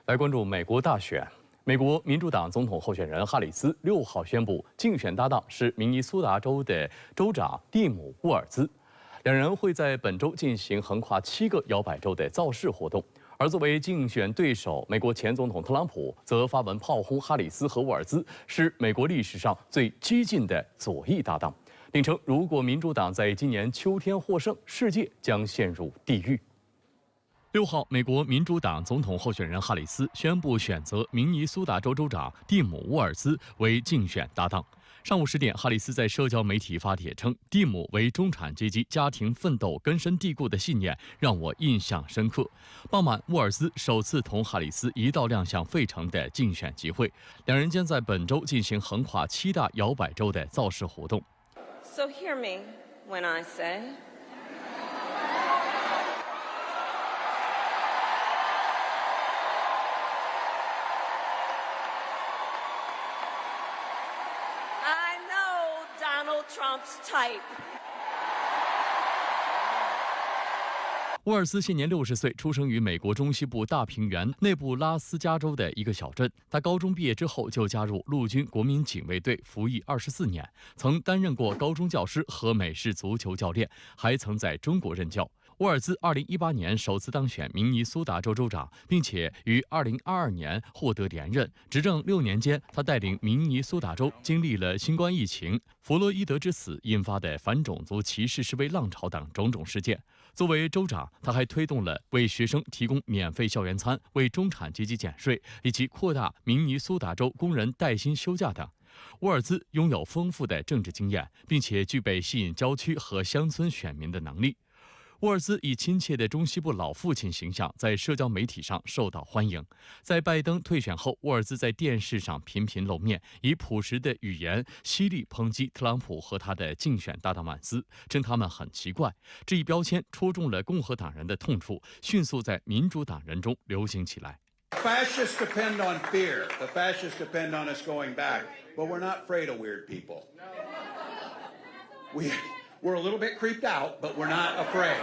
来关注美国大选。美国民主党总统候选人哈里斯6号宣布，竞选搭档是明尼苏达州的州长蒂姆·沃尔兹，两人会在本周进行横跨7个摇摆州的造势活动。而作为竞选对手，美国前总统特朗普则发文炮轰哈里斯和沃尔兹是美国历史上最激进的左翼搭档，并称如果民主党在今年秋天获胜，世界将陷入地狱。6号，美国民主党总统候选人哈里斯宣布选择明尼苏达州州长蒂姆·沃尔兹为竞选搭档。上午10点，哈里斯在社交媒体发帖称，蒂姆为中产阶级家庭奋斗根深蒂固的信念让我印象深刻。傍晚，沃尔兹首次同哈里斯一道亮相费城的竞选集会，两人将在本周进行横跨7大摇摆州的造势活动。So hear me when I say, I know Donald Trump's type. 沃尔兹现年60岁，出生于美国中西部大平原内布拉斯加州的一个小镇。他高中毕业之后就加入陆军国民警卫队服役24年，曾担任过高中教师和美式足球教练，还曾在中国任教。沃尔兹2018年首次当选明尼苏达州州长，并且于2022年获得连任。执政6年间，他带领明尼苏达州经历了新冠疫情、弗洛伊德之死引发的反种族歧视示威浪潮等种种事件。作为州长，他还推动了为学生提供免费校园餐、为中产阶级减税，以及扩大明尼苏达州工人带薪休假等。沃尔兹拥有丰富的政治经验，并且具备吸引郊区和乡村选民的能力。沃尔兹以亲切的中西部老父亲形象在社交媒体上受到欢迎。在拜登退选后，沃尔兹在电视上频频露面，以朴实的语言犀利抨击特朗普和他的竞选搭档曼斯，称他们很奇怪。这一标签戳中了共和党人的痛处，迅速在民主党人中流行起来。Fascists depend on fear. The fascists depend on us going back. But we're not afraid of weird people. We're a little bit creeped out, but we're not afraid.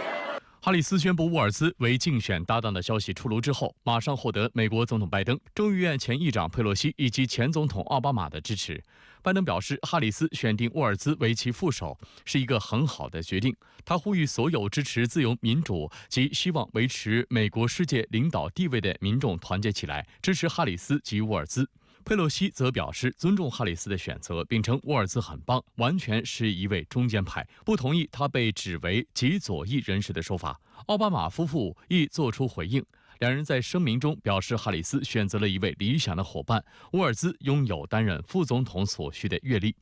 哈里斯宣布沃尔兹为竞选搭档的消息出炉之后，马上获得美国总统拜登、众议院前议长佩洛西以及前总统奥巴马的支持。拜登表示，哈里斯选定沃尔兹为其副手是一个很好的决定。他呼吁所有支持自由民主及希望维持美国世界领导地位的民众团结起来，支持哈里斯及沃尔兹。佩洛西则表示尊重哈里斯的选择，并称沃尔兹很棒，完全是一位中间派，不同意他被指为极左翼人士的说法。奥巴马夫妇亦作出回应，两人在声明中表示，哈里斯选择了一位理想的伙伴，沃尔兹拥有担任副总统所需的阅历。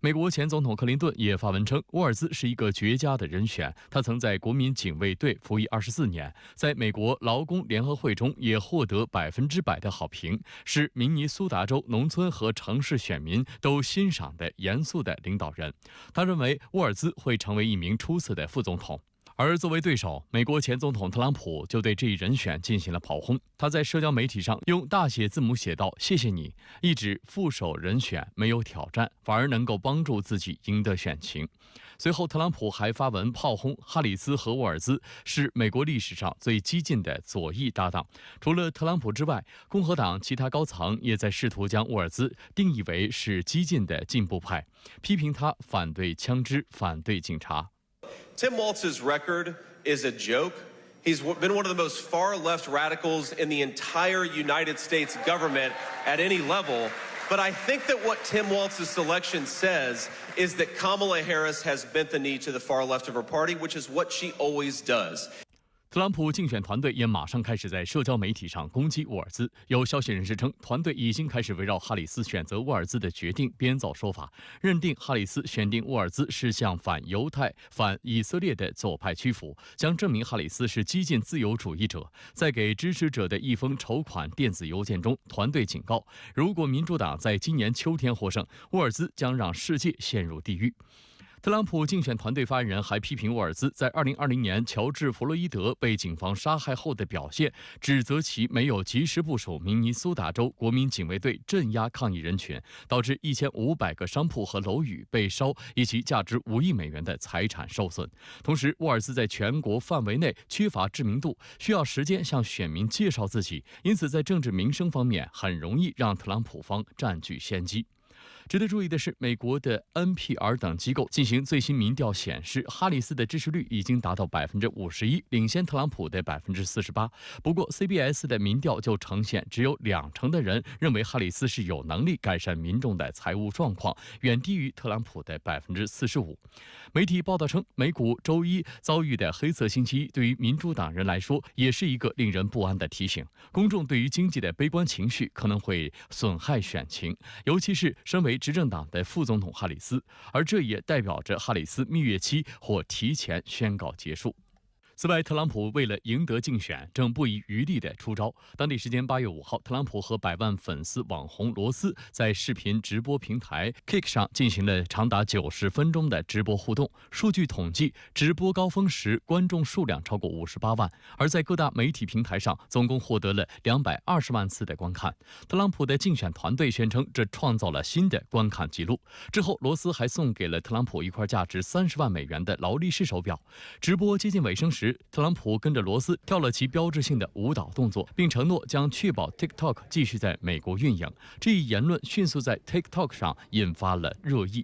美国前总统克林顿也发文称，沃尔兹是一个绝佳的人选。他曾在国民警卫队服役24年，在美国劳工联合会中也获得100%的好评，是明尼苏达州农村和城市选民都欣赏的严肃的领导人。他认为沃尔兹会成为一名出色的副总统。而作为对手，美国前总统特朗普就对这一人选进行了炮轰。他在社交媒体上用大写字母写道：“谢谢你，一指副手人选没有挑战，反而能够帮助自己赢得选情。”随后，特朗普还发文炮轰哈里斯和沃尔兹是美国历史上最激进的左翼搭档。除了特朗普之外，共和党其他高层也在试图将沃尔兹定义为是激进的进步派，批评他反对枪支、反对警察。Tim Walz's record is a joke. He's been one of the most far-left radicals in the entire United States government at any level. But I think that what Tim Walz's selection says is that Kamala Harris has bent the knee to the far left of her party, which is what she always does. 特朗普竞选团队也马上开始在社交媒体上攻击沃尔兹。有消息人士称，团队已经开始围绕哈里斯选择沃尔兹的决定编造说法，认定哈里斯选定沃尔兹是向反犹太、反以色列的左派屈服，将证明哈里斯是激进自由主义者。在给支持者的一封筹款电子邮件中，团队警告，如果民主党在今年秋天获胜，沃尔兹将让世界陷入地狱。特朗普竞选团队发言人还批评沃尔兹在2020年乔治·弗洛伊德被警方杀害后的表现，指责其没有及时部署明尼苏达州国民警卫队镇压抗议人群，导致1500个商铺和楼宇被烧，以及价值5亿美元的财产受损。同时，沃尔兹在全国范围内缺乏知名度，需要时间向选民介绍自己，因此在政治民生方面很容易让特朗普方占据先机。值得注意的是，美国的 NPR 等机构进行最新民调显示，哈里斯的支持率已经达到51%，领先特朗普的48%。不过 CBS 的民调就呈现只有20%的人认为哈里斯是有能力改善民众的财务状况，远低于特朗普的45%。媒体报道称，美股周一遭遇的黑色星期一对于民主党人来说也是一个令人不安的提醒。公众对于经济的悲观情绪可能会损害选情，尤其是身为执政党的副总统哈里斯，而这也代表着哈里斯蜜月期或提前宣告结束。此外，特朗普为了赢得竞选，正不遗余力地出招。当地时间8月5号，特朗普和100万粉丝网红罗斯在视频直播平台 Kick 上进行了长达90分钟的直播互动。数据统计，直播高峰时观众数量超过58万，而在各大媒体平台上，总共获得了220万次的观看。特朗普的竞选团队宣称，这创造了新的观看记录。之后，罗斯还送给了特朗普一块价值30万美元的劳力士手表。直播接近尾声时，特朗普跟着罗斯跳了其标志性的舞蹈动作，并承诺将确保 TikTok 继续在美国运营。这一言论迅速在 TikTok 上引发了热议。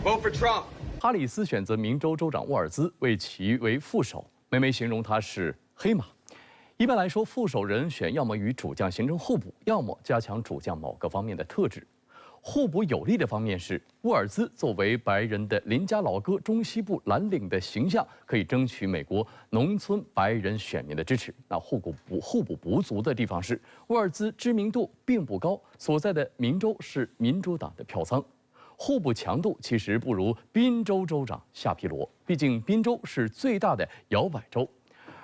Vote for Trump. 哈里斯选择明州州长沃尔兹为其为副手，媒媒形容他是黑马。一般来说，副手人选要么与主将形成互补，要么加强主将某个方面的特质。互补有利的方面是，沃尔兹作为白人的邻家老哥、中西部蓝领的形象，可以争取美国农村白人选民的支持。那互补不足的地方是，沃尔兹知名度并不高，所在的明州是民主党的票仓。互补强度其实不如宾州州长夏皮罗，毕竟宾州是最大的摇摆州。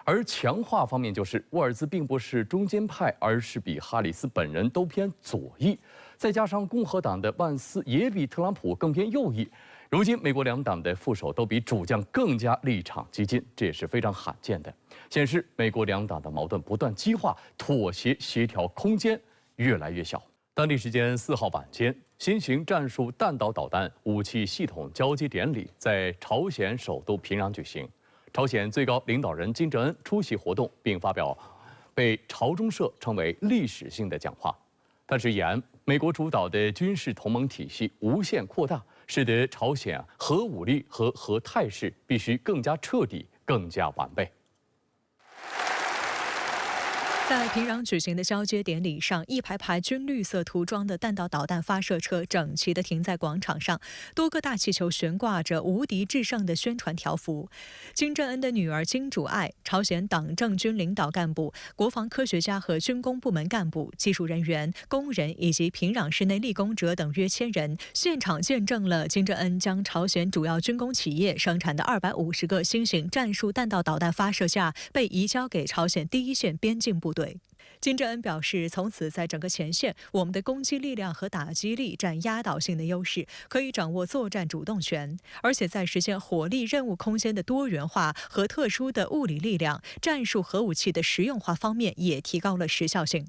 而强化方面就是，沃尔兹并不是中间派，而是比哈里斯本人都偏左翼，再加上共和党的万斯也比特朗普更偏右翼。如今美国两党的副手都比主将更加立场激进，这也是非常罕见的，显示美国两党的矛盾不断激化，妥协协调空间越来越小。当地时间4号晚间，新型战术弹道导弹武器系统交接典礼在朝鲜首都平壤举行。朝鲜最高领导人金正恩出席活动，并发表被朝中社称为历史性的讲话。他直言，美国主导的军事同盟体系无限扩大，使得朝鲜核武力和核态势必须更加彻底、更加完备。在平壤举行的交接典礼上，一排排军绿色涂装的弹道导弹发射车整齐地停在广场上，多个大气球悬挂着无敌至上的宣传条幅。金正恩的女儿金主爱、朝鲜党政军领导干部、国防科学家和军工部门干部、技术人员、工人以及平壤市内立功者等约1000人，现场见证了金正恩将朝鲜主要军工企业生产的250个新型战术弹道导弹发射架被移交给朝鲜第一线边境部队。金正恩表示，从此在整个前线，我们的攻击力量和打击力占压倒性的优势，可以掌握作战主动权，而且在实现火力任务空间的多元化和特殊的物理力量、战术核武器的实用化方面也提高了时效性。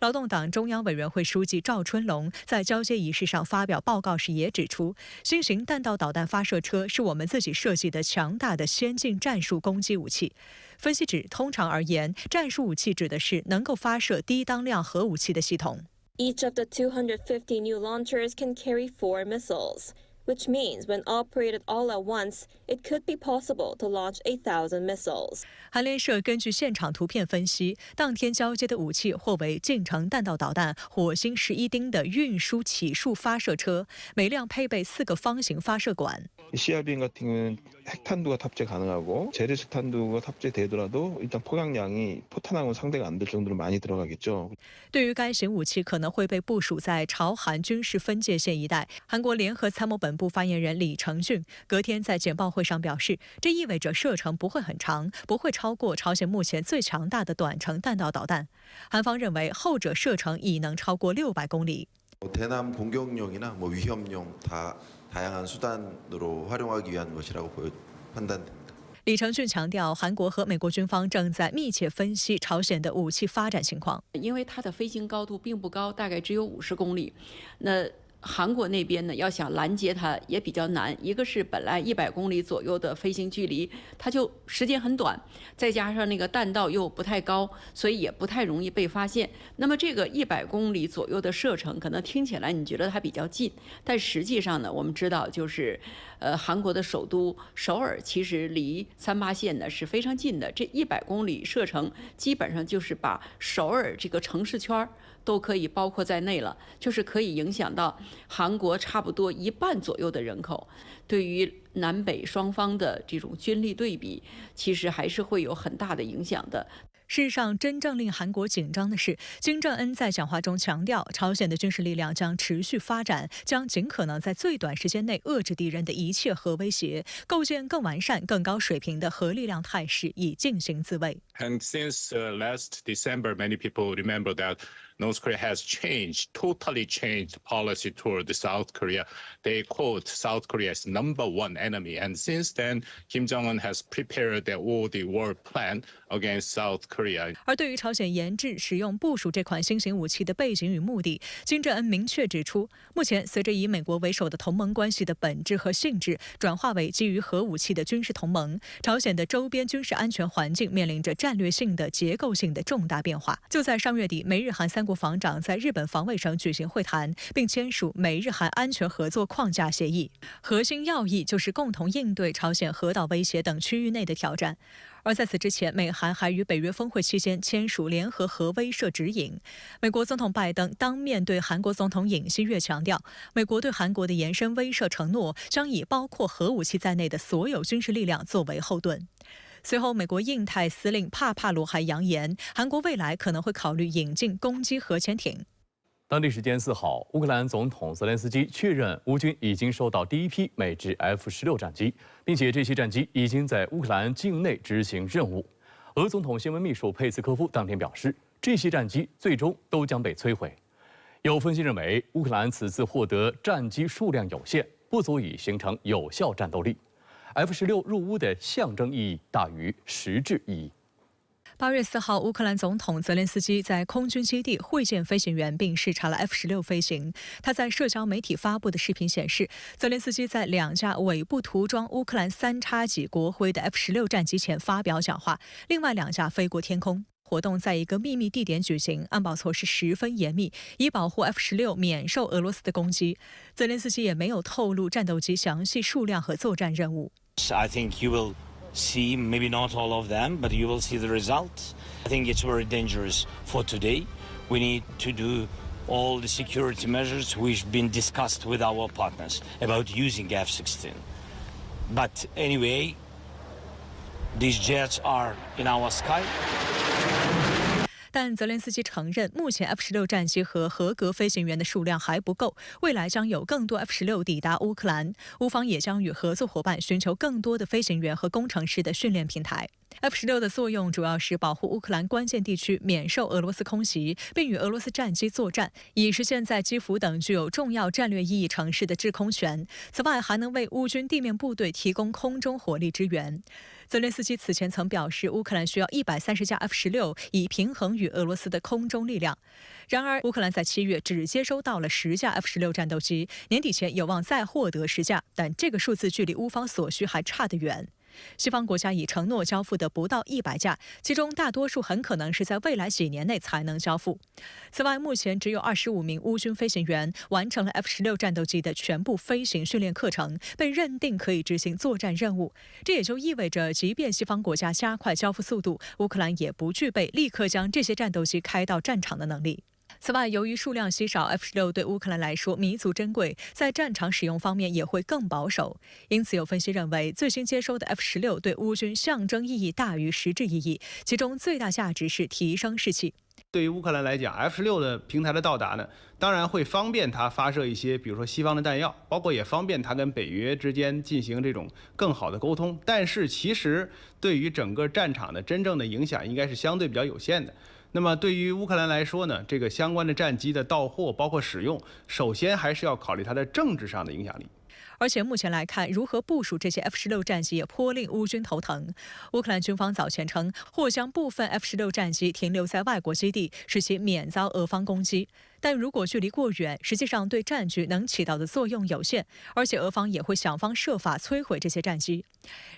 劳动党中央委员会书记赵春龙在交接仪式上发表报告时也指出，新型弹道导弹发射车是我们自己设计的强大的先进战术攻击武器。分析指，通常而言，战术武器指的是能够发射低当量核武器的系统。Each of the 250 new launchers can carry 4 missiles. which means when operated all at once, it could be possible to launch 1,000 missiles. 韩联社根据现场图片分析，当天交接的武器或为近程弹道导弹火星11丁的运输起数发射车，每辆配备4个方形发射管。 CRBM 같은 경우는 핵탄두가 탑재 가능하고 재래식 탄두가 탑재되더라도 일단 포약량이 포탄하고는 상대가 안 될 정도로 많이 들어가겠죠. 对于该型武器可能会被部署在朝韩军事分界线一带，韩国联合参谋本部发言人李成俊隔天在简报会上表示，这意味着射程不会很长，不会超过朝鲜目前最强大的短程弹道导弹。韩方认为后者射程已能超过600公里。 대남 공격용이나 위협용 다 다양한 수단으로 활용하기 위한 것이라고 판단됩니다. 李成俊强调，韩国和美国军方正在密切分析朝鲜的武器发展情况。因为它的飞行高度并不高，大概只有50公里，那 韩国那边呢，要想拦截它也比较难。一个是本来100公里左右的飞行距离，它就时间很短，再加上那个弹道又不太高，所以也不太容易被发现。那么这个100公里左右的射程，可能听起来你觉得它比较近，但实际上呢，我们知道就是，韩国的首都首尔其实离38线呢是非常近的。这100公里射程，基本上就是把首尔这个城市圈 都可以包括在内了，就是可以影响到韩国差不多1半左右的人口。对于南北双方的这种军力对比，其实还是会有很大的影响的。 事实上，真正令韩国紧张的是，金正恩在讲话中强调，朝鲜的军事力量将持续发展，将尽可能在最短时间内遏制敌人的一切核威胁，构建更完善、更高水平的核力量态势，以进行自卫。 And since last December, many people remember that North Korea has totally changed policy toward South Korea. They quote South Korea as #1 enemy. And since then, Kim Jong-un has prepared all the war plan against South Korea. 而对于朝鲜研制、使用、部署这款新型武器的背景与目的，金正恩明确指出，目前随着以美国为首的同盟关系的本质和性质转化为基于核武器的军事同盟，朝鲜的周边军事安全环境面临着战略性的、结构性的重大变化。就在上月底，美日韩3国防长在日本防卫省举行会谈，并签署美日韩安全合作框架协议，核心要义就是共同应对朝鲜核岛威胁等区域内的挑战。 而在此之前，美韩还于北约峰会期间签署联合核威慑指引。美国总统拜登当面对韩国总统尹锡悦强调，美国对韩国的延伸威慑承诺将以包括核武器在内的所有军事力量作为后盾。随后，美国印太司令帕帕罗还扬言，韩国未来可能会考虑引进攻击核潜艇。 当地时间4号，乌克兰总统泽连斯基确认，乌军已经收到第一批美制 F-16战机，并且这些战机已经在乌克兰境内执行任务。俄总统新闻秘书佩斯科夫当天表示，这些战机最终都将被摧毁。有分析认为，乌克兰此次获得战机数量有限，不足以形成有效战斗力。F-16入乌的象征意义大于实质意义。 8月4号，乌克兰总统泽连斯基在空军基地会见飞行员，并视察了 F-16飞行。他在社交媒体发布的视频显示，泽连斯基在2架尾部涂装乌克兰3叉戟国徽的 F-16战机前发表讲话，另外2架飞过天空。活动在一个秘密地点举行，安保措施十分严密，以保护 F-16免受俄罗斯的攻击。泽连斯基也没有透露战斗机详细数量和作战任务。 I think you will see, maybe not all of them, but you will see the results. I think it's very dangerous for today. We need to do all the security measures which have been discussed with our partners about using F-16. But anyway, these jets are in our sky. 但泽连斯基承认，目前 F-16战机和合格飞行员的数量还不够，未来将有更多 F-16抵达乌克兰。乌方也将与合作伙伴寻求更多的飞行员和工程师的训练平台。F-16的作用主要是保护乌克兰关键地区免受俄罗斯空袭，并与俄罗斯战机作战，以实现在基辅等具有重要战略意义城市的制空权。此外，还能为乌军地面部队提供空中火力支援。泽连斯基此前曾表示，乌克兰需要130架 F-16以平衡与俄罗斯的空中力量。然而，乌克兰在7月只接收到了10架 F-16战斗机，年底前有望再获得10架，但这个数字距离乌方所需还差得远。西方国家已承诺交付的不到100架，其中大多数很可能是在未来几年内才能交付。此外，目前只有25名乌军飞行员完成了 F-16战斗机的全部飞行训练课程，被认定可以执行作战任务。这也就意味着，即便西方国家加快交付速度，乌克兰也不具备立刻将这些战斗机开到战场的能力。此外，由于数量稀少 ，F-16对乌克兰来说弥足珍贵，在战场使用方面也会更保守。因此，有分析认为，最新接收的 F-16对乌军象征意义大于实质意义，其中最大价值是提升士气。对于乌克兰来讲 ，F-16的平台的到达呢，当然会方便它发射一些，比如说西方的弹药，包括也方便它跟北约之间进行这种更好的沟通。但是，其实对于整个战场的真正的影响，应该是相对比较有限的。那么对于乌克兰来说呢，这个相关的战机的到货，包括使用，首先还是要考虑它的政治上的影响力。而且目前来看，如何部署这些 F-16战机也颇令乌军头疼。乌克兰军方早前称，或将部分 F-16战机停留在外国基地，使其免遭俄方攻击。但如果距离过远，实际上对战局能起到的作用有限，而且俄方也会想方设法摧毁这些战机。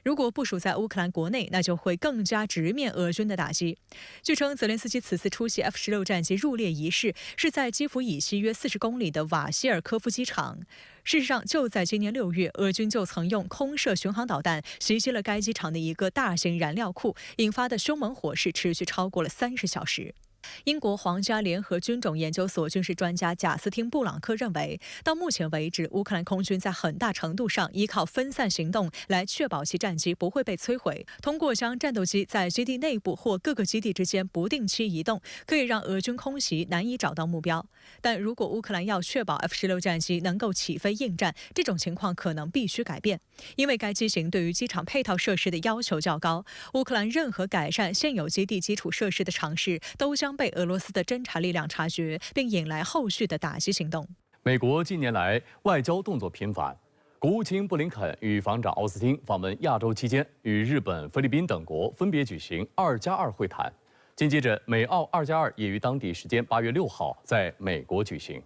如果部署在乌克兰国内，那就会更加直面俄军的打击。据称，泽连斯基此次出席 F-16战机入列仪式是在基辅以西约40公里的瓦希尔科夫机场。事实上，就在今年6月，俄军就曾用空射巡航导弹袭击了该机场的一个大型燃料库，引发的凶猛火势持续超过了30小时。英国皇家联合军种研究所军事专家贾斯汀·布朗克认为，到目前为止，乌克兰空军在很大程度上依靠分散行动来确保其战机不会被摧毁。通过将战斗机在基地内部或各个基地之间不定期移动，可以让俄军空袭难以找到目标。但如果乌克兰要确保 F-16战机能够起飞应战，这种情况可能必须改变，因为该机型对于机场配套设施的要求较高。乌克兰任何改善现有基地基础设施的尝试，都将被俄罗斯的侦察力量察觉，并引来后续的打击行动。美国近年来外交动作频繁，国务卿布林肯与防长奥斯汀访问亚洲期间，与日本、菲律宾等国分别举行2+2会谈。紧接着，美澳2+2也于当地时间8月6号在美国举行。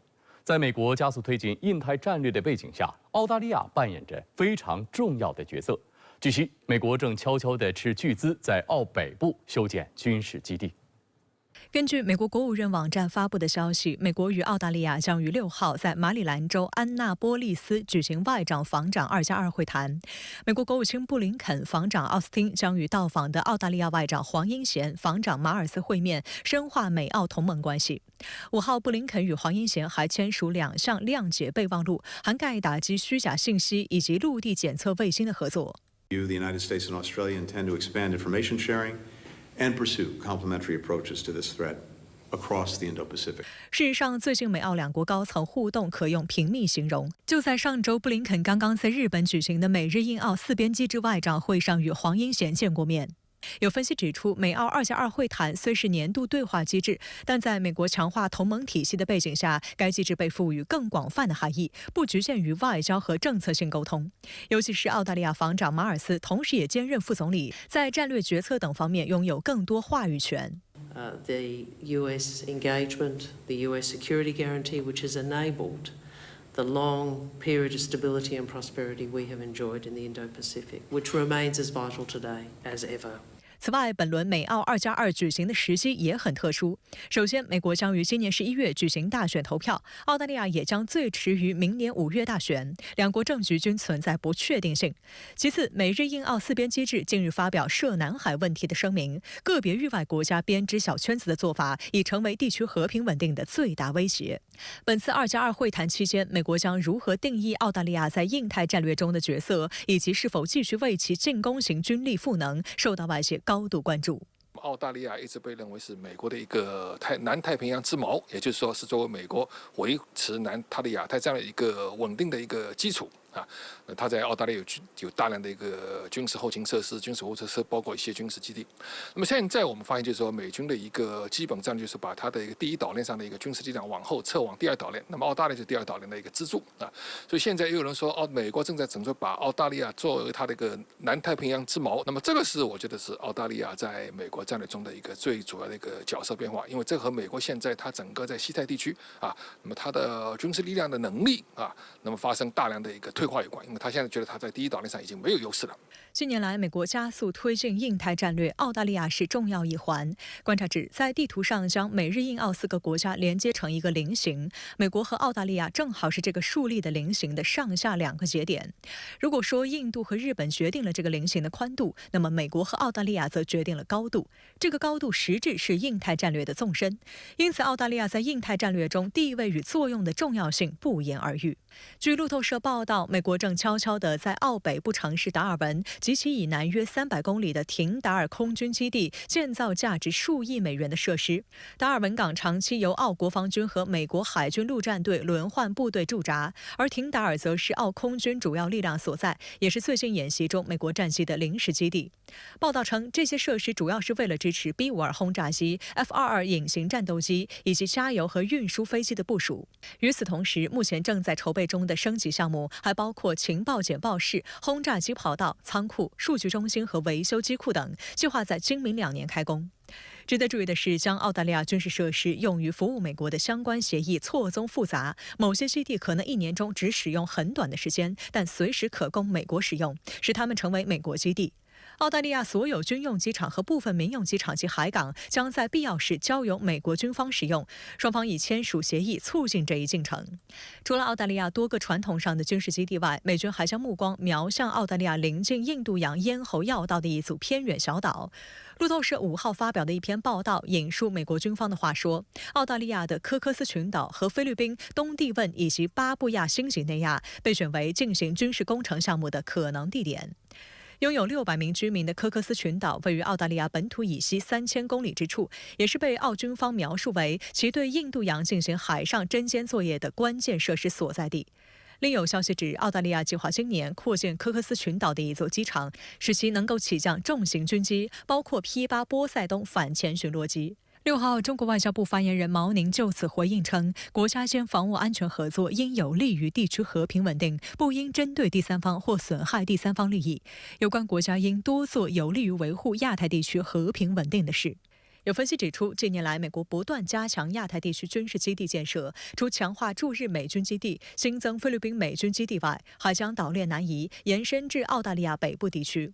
在美国加速推进印太战略的背景下，澳大利亚扮演着非常重要的角色。据悉，美国正悄悄地斥巨资在澳北部修建军事基地。根据美国国务院网站发布的消息，美国与澳大利亚将于6号在马里兰州安纳波利斯举行外长防长2+2会谈。美国国务卿布林肯、防长奥斯汀将与到访的澳大利亚外长黄英贤、防长马尔斯会面，深化美澳同盟关系。5号，布林肯与黄英贤还签署2项谅解备忘录，涵盖打击虚假信息以及陆地检测卫星的合作。The United States and Australia intend to expand information sharing and pursue complementary approaches to this threat across the Indo-Pacific. 事实上，最近美澳两国高层互动可用频密形容。就在上周，布林肯刚刚在日本举行的美日印澳4边机制外长会上与黄英贤见过面。有分析指出，美澳2+2会谈虽是年度对话机制，但在美国强化同盟体系的背景下，该机制被赋予更广泛的含义，不局限于外交和政策性沟通。尤其是澳大利亚防长马尔斯，同时也兼任副总理，在战略决策等方面拥有更多话语权。The U.S. engagement, the U.S. security guarantee, which has enabled the long period of stability and prosperity we have enjoyed in the Indo-Pacific, which remains as vital today as ever. 此外，本轮美澳2+2举行的时机也很特殊。首先，美国将于今年11月举行大选投票，澳大利亚也将最迟于明年5月大选，两国政局均存在不确定性。其次，美日印澳4边机制近日发表涉南海问题的声明，个别域外国家编织小圈子的做法已成为地区和平稳定的最大威胁。本次2+2会谈期间，美国将如何定义澳大利亚在印太战略中的角色，以及是否继续为其进攻型军力赋能，受到外界高度关注。澳大利亚一直被认为是美国的一个南太平洋之矛，也就是说是作为美国维持南它的亚太这样的一个稳定的一个基础啊。它在澳大利亚有大量的一个军事后勤设施、军事货车，包括一些军事基地。那么现在我们发现，就是说美军的一个基本战略就是把它的一个第一岛链上的一个军事力量往后撤往第二岛链，那么澳大利亚是第二岛链的一个支柱啊。所以现在又有人说，美国正在准备把澳大利亚作为它的一个南太平洋之矛。那么这个是我觉得是澳大利亚在美国战略中的一个最主要的一个角色变化，因为这和美国现在它整个在西太地区啊，那么它的军事力量的能力啊，那么发生大量的一个退化有关，因为他现在觉得他在第一岛链上已经没有优势了。近年来，美国加速推进印太战略，澳大利亚是重要一环。观察指，在地图上将美日印澳4个国家连接成一个菱形，美国和澳大利亚正好是这个竖立的菱形的上下2个节点。如果说印度和日本决定了这个菱形的宽度，那么美国和澳大利亚则决定了高度。这个高度实质是印太战略的纵深，因此澳大利亚在印太战略中地位与作用的重要性不言而喻。据路透社报道，美国正悄悄地在澳北部城市达尔文及其以南约300公里的廷达尔空军基地建造价值数亿美元的设施。达尔文港长期由澳国防军和美国海军陆战队轮换部队驻扎，而廷达尔则是澳空军主要力量所在，也是最近演习中美国战机的临时基地。报道称，这些设施主要是为了支持 B-52轰炸机、F-22隐形战斗机以及加油和运输飞机的部署。与此同时，目前正在筹备中的升级项目还包括情报简报室、轰炸机跑道、仓库、数据中心和维修机库等，计划在今明2年开工。值得注意的是，将澳大利亚军事设施用于服务美国的相关协议错综复杂，某些基地可能1年中只使用很短的时间，但随时可供美国使用，使它们成为美国基地。澳大利亚所有军用机场和部分民用机场及海港将在必要时交由美国军方使用，双方已签署协议促进这一进程。除了澳大利亚多个传统上的军事基地外，美军还将目光瞄向澳大利亚临近印度洋咽喉要道的一组偏远小岛。路透社5号发表的一篇报道引述美国军方的话说，澳大利亚的科克斯群岛和菲律宾、东帝汶以及巴布亚新几内亚被选为进行军事工程项目的可能地点。拥有600名居民的科克斯群岛位于澳大利亚本土以西3000公里之处，也是被澳军方描述为其对印度洋进行海上侦监作业的关键设施所在地。另有消息指，澳大利亚计划今年扩建科克斯群岛的一座机场，使其能够起降重型军机，包括 P-8波塞冬反潜巡逻机。6号，中国外交部发言人毛宁就此回应称，国家间防务安全合作应有利于地区和平稳定，不应针对第三方或损害第三方利益。有关国家应多做有利于维护亚太地区和平稳定的事。有分析指出，近年来美国不断加强亚太地区军事基地建设，除强化驻日美军基地、新增菲律宾美军基地外，还将岛链南移，延伸至澳大利亚北部地区。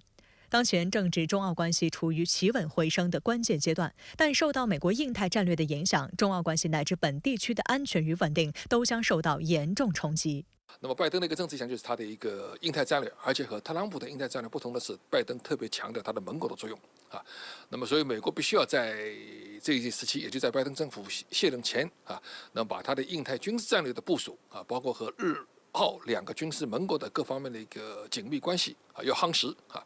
当前正值中澳关系处于企稳回升的关键阶段，但受到美国印太战略的影响，中澳关系乃至本地区的安全与稳定都将受到严重冲击。那么拜登的一个政治意向就是他的一个印太战略，而且和特朗普的印太战略不同的是，拜登特别强调他的盟国的作用啊。那么所以美国必须要在这一时期，也就在拜登政府卸任前啊，能把他的印太军事战略的部署啊，包括和日澳2个军事盟国的各方面的一个紧密关系啊，要夯实啊。